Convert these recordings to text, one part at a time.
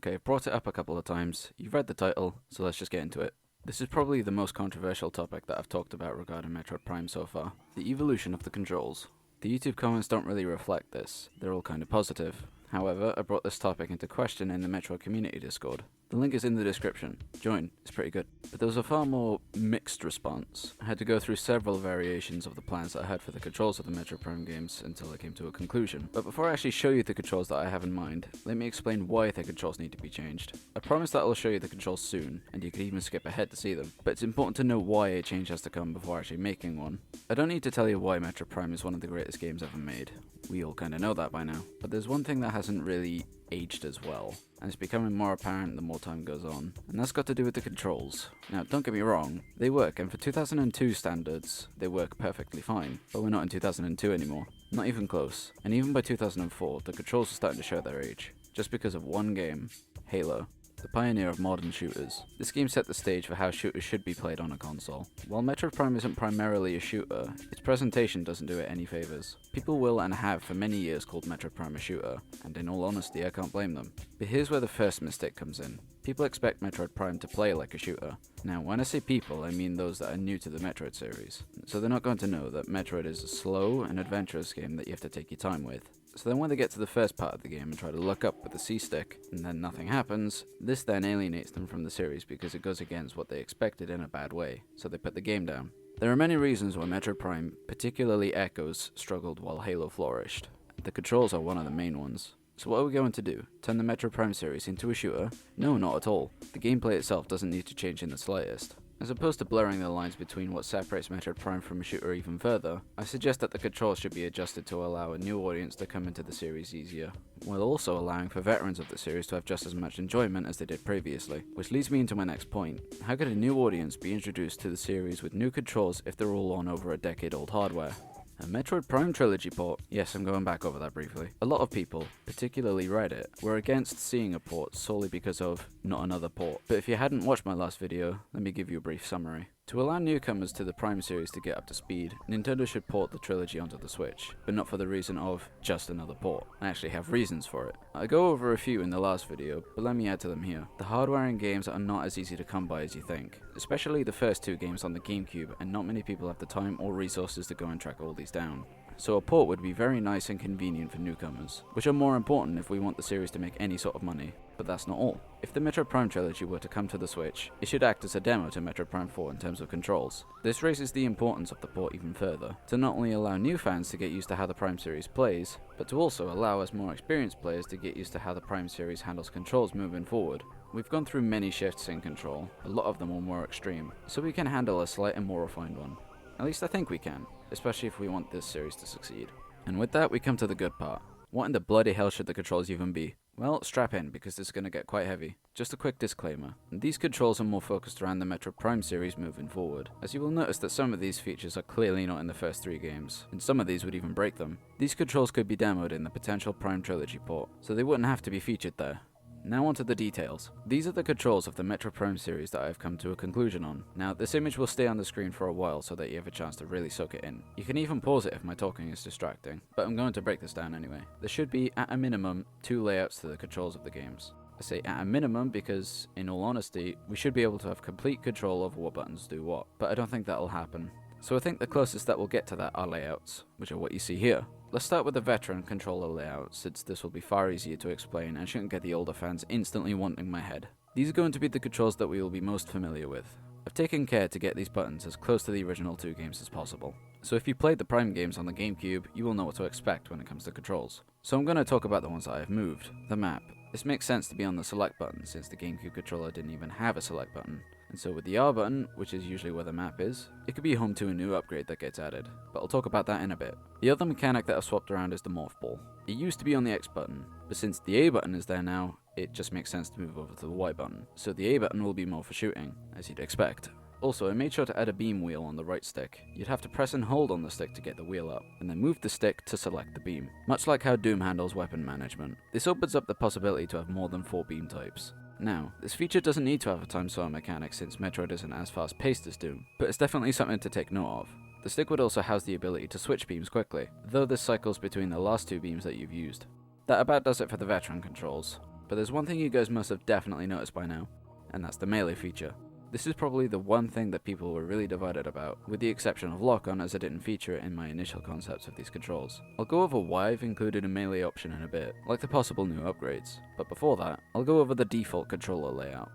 Okay, I've brought it up a couple of times. You've read the title, so let's just get into it. This is probably the most controversial topic that I've talked about regarding Metroid Prime so far, the evolution of the controls. The YouTube comments don't really reflect this, they're all kind of positive. However, I brought this topic into question in the Metroid community Discord. The link is in the description. Join, it's pretty good. But there was a far more mixed response. I had to go through several variations of the plans that I had for the controls of the Metroid Prime games until I came to a conclusion. But before I actually show you the controls that I have in mind, let me explain why the controls need to be changed. I promise that I'll show you the controls soon, and you could even skip ahead to see them, but it's important to know why a change has to come before actually making one. I don't need to tell you why Metroid Prime is one of the greatest games ever made. We all kinda know that by now. But there's one thing that hasn't really aged as well, and it's becoming more apparent the more time goes on, and that's got to do with the controls. Now, don't get me wrong, they work, and for 2002 standards, they work perfectly fine, but we're not in 2002 anymore. Not even close. And even by 2004, the controls are starting to show their age, just because of one game, Halo. The pioneer of modern shooters. This game set the stage for how shooters should be played on a console. While Metroid Prime isn't primarily a shooter, its presentation doesn't do it any favours. People will and have for many years called Metroid Prime a shooter, and in all honesty I can't blame them. But here's where the first mistake comes in. People expect Metroid Prime to play like a shooter. Now, when I say people, I mean those that are new to the Metroid series. So they're not going to know that Metroid is a slow and adventurous game that you have to take your time with. So then when they get to the first part of the game and try to look up with the C-stick, and then nothing happens, this then alienates them from the series because it goes against what they expected in a bad way, so they put the game down. There are many reasons why Metroid Prime, particularly Echoes, struggled while Halo flourished. The controls are one of the main ones. So what are we going to do? Turn the Metroid Prime series into a shooter? No, not at all. The gameplay itself doesn't need to change in the slightest. As opposed to blurring the lines between what separates Metroid Prime from a shooter even further, I suggest that the controls should be adjusted to allow a new audience to come into the series easier, while also allowing for veterans of the series to have just as much enjoyment as they did previously. Which leads me into my next point. How could a new audience be introduced to the series with new controls if they're all on over a decade-old hardware? A Metroid Prime Trilogy port. Yes, I'm going back over that briefly. A lot of people, particularly Reddit, were against seeing a port solely because of not another port. But if you hadn't watched my last video, let me give you a brief summary. To allow newcomers to the Prime series to get up to speed, Nintendo should port the trilogy onto the Switch, but not for the reason of just another port. I actually have reasons for it. I go over a few in the last video, but let me add to them here. The hardware in games are not as easy to come by as you think, especially the first two games on the GameCube, and not many people have the time or resources to go and track all these down. So a port would be very nice and convenient for newcomers, which are more important if we want the series to make any sort of money. But that's not all. If the Metroid Prime trilogy were to come to the Switch, it should act as a demo to Metroid Prime 4 in terms of controls. This raises the importance of the port even further, to not only allow new fans to get used to how the Prime series plays, but to also allow us more experienced players to get used to how the Prime series handles controls moving forward. We've gone through many shifts in control, a lot of them are more extreme, so we can handle a slight and more refined one. At least I think we can, especially if we want this series to succeed. And with that, we come to the good part. What in the bloody hell should the controls even be? Well, strap in, because this is going to get quite heavy. Just a quick disclaimer. These controls are more focused around the Metroid Prime series moving forward, as you will notice that some of these features are clearly not in the first three games, and some of these would even break them. These controls could be demoed in the potential Prime Trilogy port, so they wouldn't have to be featured there. Now onto the details. These are the controls of the Metroid Prime series that I have come to a conclusion on. Now, this image will stay on the screen for a while so that you have a chance to really soak it in. You can even pause it if my talking is distracting, but I'm going to break this down anyway. There should be, at a minimum, two layouts to the controls of the games. I say at a minimum because, in all honesty, we should be able to have complete control over what buttons do what, but I don't think that'll happen. So I think the closest that we'll get to that are layouts, which are what you see here. Let's start with the veteran controller layout, since this will be far easier to explain and shouldn't get the older fans instantly wanting my head. These are going to be the controls that we will be most familiar with. I've taken care to get these buttons as close to the original two games as possible. So if you played the Prime games on the GameCube, you will know what to expect when it comes to controls. So I'm going to talk about the ones that I have moved. The map. This makes sense to be on the select button, since the GameCube controller didn't even have a select button. And so with the R button, which is usually where the map is, it could be home to a new upgrade that gets added, but I'll talk about that in a bit. The other mechanic that I've swapped around is the morph ball. It used to be on the X button, but since the A button is there now, it just makes sense to move over to the Y button. So the A button will be more for shooting, as you'd expect. Also, I made sure to add a beam wheel on the right stick. You'd have to press and hold on the stick to get the wheel up, and then move the stick to select the beam. Much like how Doom handles weapon management. This opens up the possibility to have more than 4 beam types. Now, this feature doesn't need to have a time slower mechanic since Metroid isn't as fast paced as Doom, but it's definitely something to take note of. The stick would also house the ability to switch beams quickly, though this cycles between the last two beams that you've used. That about does it for the veteran controls. but there's one thing you guys must have definitely noticed by now, and that's the melee feature. This is probably the one thing that people were really divided about, with the exception of lock-on, as I didn't feature it in my initial concepts of these controls. I'll go over why I've included a melee option in a bit, like the possible new upgrades, but before that, I'll go over the default controller layout.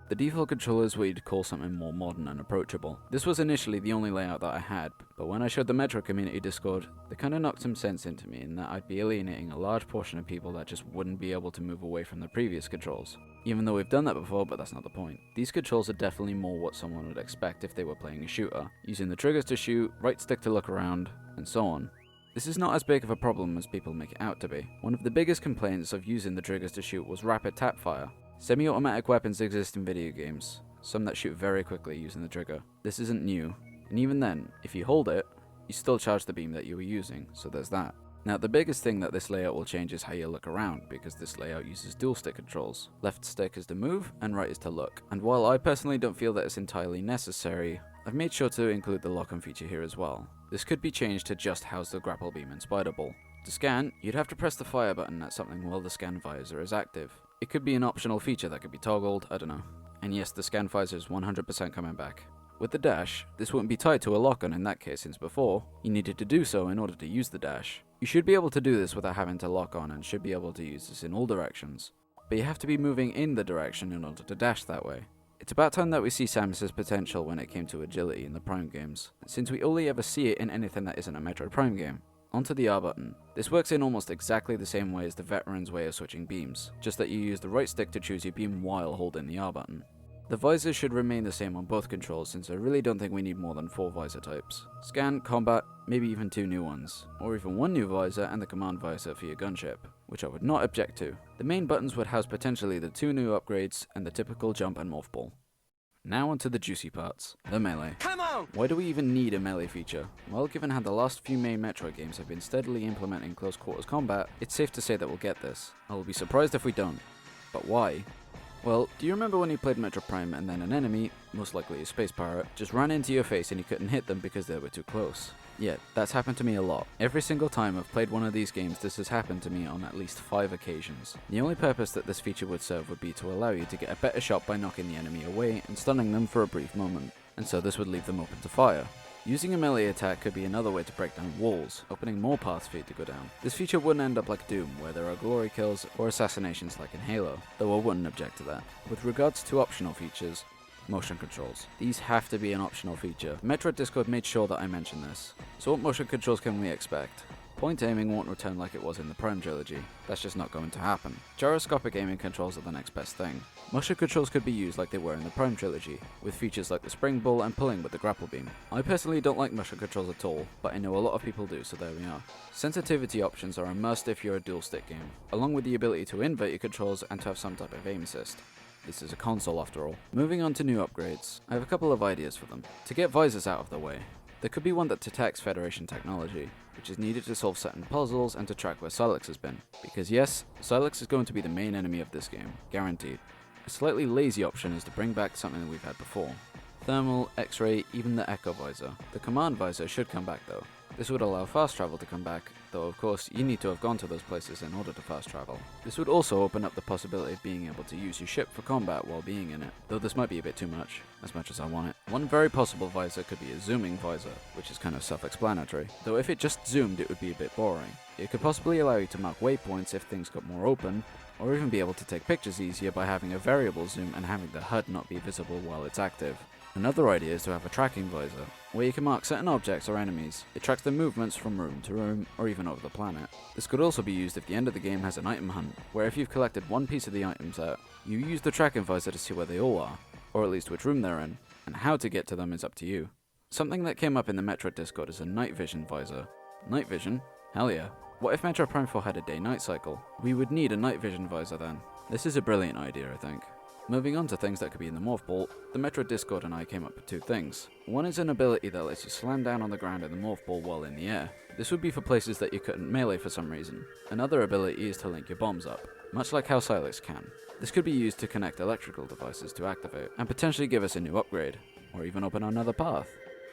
The default controller is what you'd call something more modern and approachable. This was initially the only layout that I had, but when I showed the Metroid community Discord, they kinda knocked some sense into me in that I'd be alienating a large portion of people that just wouldn't be able to move away from the previous controls. Even though we've done that before, but that's not the point. These controls are definitely more what someone would expect if they were playing a shooter, using the triggers to shoot, right stick to look around, and so on. This is not as big of a problem as people make it out to be. One of the biggest complaints of using the triggers to shoot was rapid tap fire. Semi-automatic weapons exist in video games, some that shoot very quickly using the trigger. This isn't new, and even then, if you hold it, you still charge the beam that you were using, so there's that. Now the biggest thing that this layout will change is how you look around, because this layout uses dual stick controls. Left stick is to move, and right is to look. And while I personally don't feel that it's entirely necessary, I've made sure to include the lock-on feature here as well. This could be changed to just house the grapple beam and spider ball. To scan, you'd have to press the fire button at something while the scan visor is active. It could be an optional feature that could be toggled, I don't know. And yes, the scan visor is 100% coming back. With the dash, this wouldn't be tied to a lock-on in that case, since before, you needed to do so in order to use the dash. You should be able to do this without having to lock on and should be able to use this in all directions. But you have to be moving in the direction in order to dash that way. It's about time that we see Samus's potential when it came to agility in the Prime games, since we only ever see it in anything that isn't a Metroid Prime game. Onto the R button. This works in almost exactly the same way as the veteran's way of switching beams, just that you use the right stick to choose your beam while holding the R button. The visor should remain the same on both controls, since I really don't think we need more than 4 visor types. Scan, combat, maybe even 2 new ones, or even 1 new visor and the command visor for your gunship, which I would not object to. The main buttons would house potentially the 2 new upgrades and the typical jump and morph ball. Now onto the juicy parts, the melee. Come on! Why do we even need a melee feature? Well, given how the last few main Metroid games have been steadily implementing close quarters combat, it's safe to say that we'll get this. I will be surprised if we don't. But why? Well, do you remember when you played Metroid Prime and then an enemy, most likely a space pirate, just ran into your face and you couldn't hit them because they were too close? Yeah, that's happened to me a lot. Every single time I've played one of these games, this has happened to me on at least 5 occasions. The only purpose that this feature would serve would be to allow you to get a better shot by knocking the enemy away and stunning them for a brief moment, and so this would leave them open to fire. Using a melee attack could be another way to break down walls, opening more paths for you to go down. This feature wouldn't end up like Doom, where there are glory kills or assassinations like in Halo, though I wouldn't object to that. With regards to optional features, motion controls. These have to be an optional feature. Metroid Discord made sure that I mentioned this. So what motion controls can we expect? Point aiming won't return like it was in the Prime Trilogy. That's just not going to happen. Gyroscopic aiming controls are the next best thing. Motion controls could be used like they were in the Prime Trilogy, with features like the spring ball and pulling with the grapple beam. I personally don't like motion controls at all, but I know a lot of people do, so there we are. Sensitivity options are a must if you're a dual stick game, along with the ability to invert your controls and to have some type of aim assist. This is a console after all. Moving on to new upgrades, I have a couple of ideas for them. To get visors out of the way, there could be one that detects Federation technology, which is needed to solve certain puzzles and to track where Silex has been. Because yes, Silex is going to be the main enemy of this game, guaranteed. A slightly lazy option is to bring back something that we've had before. Thermal, X-ray, even the Echo visor. The command visor should come back though. This would allow fast travel to come back, though of course you need to have gone to those places in order to fast travel. This would also open up the possibility of being able to use your ship for combat while being in it, though this might be a bit too much as I want it. One very possible visor could be a zooming visor, which is kind of self-explanatory, though if it just zoomed it would be a bit boring. It could possibly allow you to mark waypoints if things got more open, or even be able to take pictures easier by having a variable zoom and having the HUD not be visible while it's active. Another idea is to have a tracking visor, where you can mark certain objects or enemies. It tracks their movements from room to room, or even over the planet. This could also be used if the end of the game has an item hunt, where if you've collected one piece of the item set, you use the tracking visor to see where they all are, or at least which room they're in, and how to get to them is up to you. Something that came up in the Metroid Discord is a night vision visor. Night vision? Hell yeah. What if Metroid Prime 4 had a day-night cycle? We would need a night vision visor then. This is a brilliant idea, I think. Moving on to things that could be in the Morph Ball, the Metroid Discord and I came up with 2 things. One is an ability that lets you slam down on the ground in the Morph Ball while in the air. This would be for places that you couldn't melee for some reason. Another ability is to link your bombs up, much like how Silex can. This could be used to connect electrical devices to activate, and potentially give us a new upgrade, or even open another path.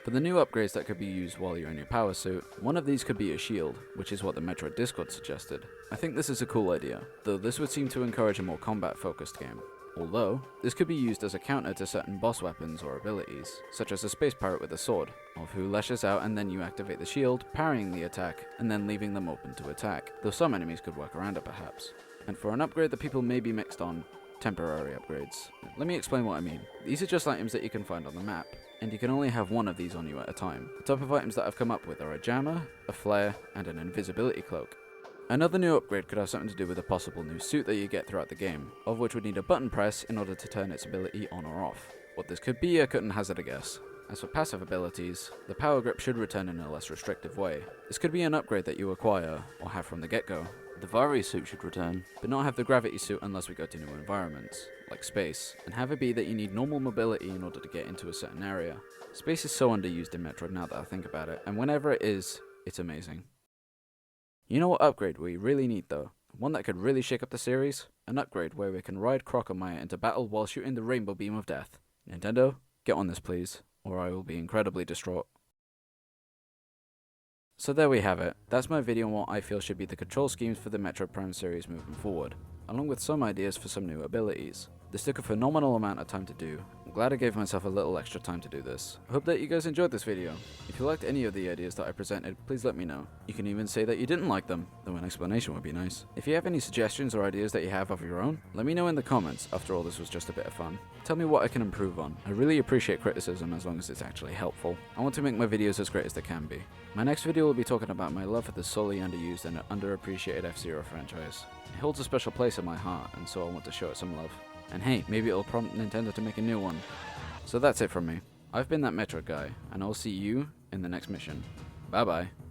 For the new upgrades that could be used while you're in your power suit, one of these could be a shield, which is what the Metroid Discord suggested. I think this is a cool idea, though this would seem to encourage a more combat-focused game. Although, this could be used as a counter to certain boss weapons or abilities, such as a space pirate with a sword, of who lashes out and then you activate the shield, parrying the attack, and then leaving them open to attack, though some enemies could work around it perhaps. And for an upgrade that people may be mixed on, temporary upgrades. Let me explain what I mean. These are just items that you can find on the map, and you can only have one of these on you at a time. The type of items that I've come up with are a jammer, a flare, and an invisibility cloak. Another new upgrade could have something to do with a possible new suit that you get throughout the game, of which would need a button press in order to turn its ability on or off. What this could be, I couldn't hazard a guess. As for passive abilities, the power grip should return in a less restrictive way. This could be an upgrade that you acquire, or have from the get-go. The Vari suit should return, but not have the gravity suit unless we go to new environments, like space, and have it be that you need normal mobility in order to get into a certain area. Space is so underused in Metroid now that I think about it, and whenever it is, it's amazing. You know what upgrade we really need though? One that could really shake up the series? An upgrade where we can ride Crocomire into battle while shooting the rainbow beam of death. Nintendo, get on this please, or I will be incredibly distraught. So there we have it. That's my video on what I feel should be the control schemes for the Metroid Prime series moving forward, along with some ideas for some new abilities. This took a phenomenal amount of time to do. I'm glad I gave myself a little extra time to do this. I hope that you guys enjoyed this video. If you liked any of the ideas that I presented, please let me know. You can even say that you didn't like them, though an explanation would be nice. If you have any suggestions or ideas that you have of your own, let me know in the comments. After all, this was just a bit of fun. Tell me what I can improve on. I really appreciate criticism as long as it's actually helpful. I want to make my videos as great as they can be. My next video will be talking about my love for the sorely underused and underappreciated F-Zero franchise. It holds a special place in my heart, and so I want to show it some love. And hey, maybe it'll prompt Nintendo to make a new one. So that's it from me. I've been that Metroid guy, and I'll see you in the next mission. Bye bye.